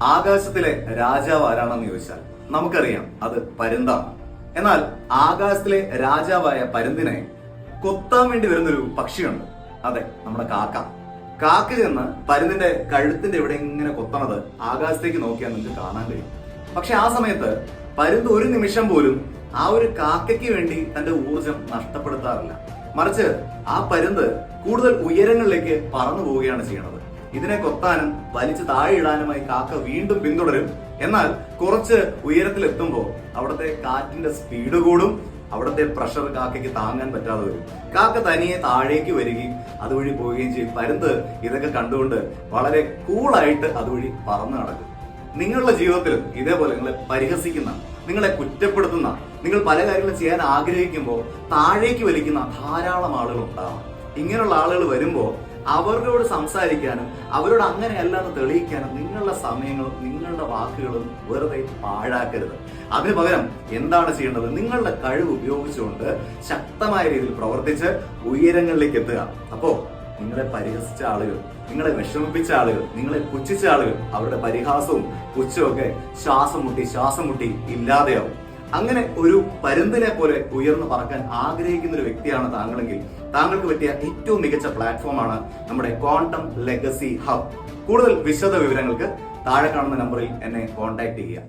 ആകാശത്തിലെ രാജാവ് ആരാണെന്ന് ചോദിച്ചാൽ നമുക്കറിയാം അത് പരുന്താണ്. എന്നാൽ ആകാശത്തിലെ രാജാവായ പരുന്തിനെ കൊത്താൻ വേണ്ടി വരുന്നൊരു പക്ഷിയുണ്ട്. അതെ, നമ്മുടെ കാക്ക. കാക്ക ചെന്ന് പരുന്തിന്റെ കഴുത്തിന്റെ ഇവിടെ ഇങ്ങനെ കൊത്തണത് ആകാശത്തേക്ക് നോക്കിയാൽ നിങ്ങൾക്ക് കാണാൻ കഴിയും. പക്ഷെ ആ സമയത്ത് പരുന്ത് ഒരു നിമിഷം പോലും ആ ഒരു കാക്കയ്ക്ക് വേണ്ടി തന്റെ ഊർജം നഷ്ടപ്പെടുത്താറില്ല. മറിച്ച് ആ പരുന്ത് കൂടുതൽ ഉയരങ്ങളിലേക്ക് പറന്നു പോവുകയാണ് ചെയ്യണത്. ഇതിനെ കൊത്താനും വലിച്ചു താഴെ ഇടാനുമായി കാക്ക വീണ്ടും പിന്തുടരും. എന്നാൽ കുറച്ച് ഉയരത്തിലെത്തുമ്പോൾ അവിടുത്തെ കാറ്റിന്റെ സ്പീഡ് കൂടും. അവിടുത്തെ പ്രഷർ കാക്കയ്ക്ക് താങ്ങാൻ പറ്റാതെ വരും. കാക്ക തനിയെ താഴേക്ക് വരികയും അതുവഴി പോവുകയും ചെയ്യും. പരുന്ത് ഇതൊക്കെ കണ്ടുകൊണ്ട് വളരെ കൂളായിട്ട് അതുവഴി പറന്നു നടക്കും. നിങ്ങളുടെ ജീവിതത്തിലും ഇതേപോലെ നിങ്ങളെ പരിഹസിക്കുന്ന, നിങ്ങളെ കുറ്റപ്പെടുത്തുന്ന, നിങ്ങൾ പല കാര്യങ്ങളും ചെയ്യാൻ ആഗ്രഹിക്കുമ്പോൾ താഴേക്ക് വലിക്കുന്ന ധാരാളം ആളുകൾ ഉണ്ടാവാം. ഇങ്ങനെയുള്ള ആളുകൾ വരുമ്പോൾ അവരോട് സംസാരിക്കാനും അവരോട് അങ്ങനെയല്ല എന്ന് തെളിയിക്കാനും നിങ്ങളുടെ സമയങ്ങളും നിങ്ങളുടെ വാക്കുകളും വെറുതെ പാഴാക്കരുത്. അതിനു പകരം എന്താണ് ചെയ്യേണ്ടത്? നിങ്ങളുടെ കഴിവ് ഉപയോഗിച്ചുകൊണ്ട് ശക്തമായ രീതിയിൽ പ്രവർത്തിച്ച് ഉയരങ്ങളിലേക്ക് എത്തുക. അപ്പോ നിങ്ങളെ പരിഹസിച്ച ആളുകൾ, നിങ്ങളെ വിഷമിപ്പിച്ച ആളുകൾ, നിങ്ങളെ പുച്ഛിച്ച ആളുകൾ, അവരുടെ പരിഹാസവും പുച്ഛവും ഒക്കെ ശ്വാസം മുട്ടി ഇല്ലാതെയാവും. അങ്ങനെ ഒരു പരുന്തിനെ പോലെ ഉയർന്നു പറക്കാൻ ആഗ്രഹിക്കുന്ന ഒരു വ്യക്തിയാണ് താങ്കളെങ്കിൽ താങ്കൾക്ക് പറ്റിയ ഏറ്റവും മികച്ച പ്ലാറ്റ്ഫോമാണ് നമ്മുടെ ക്വാണ്ടം ലെഗസി ഹബ്. കൂടുതൽ വിശദ വിവരങ്ങൾക്ക് താഴെ കാണുന്ന നമ്പറിൽ എന്നെ കോൺടാക്ട് ചെയ്യുക.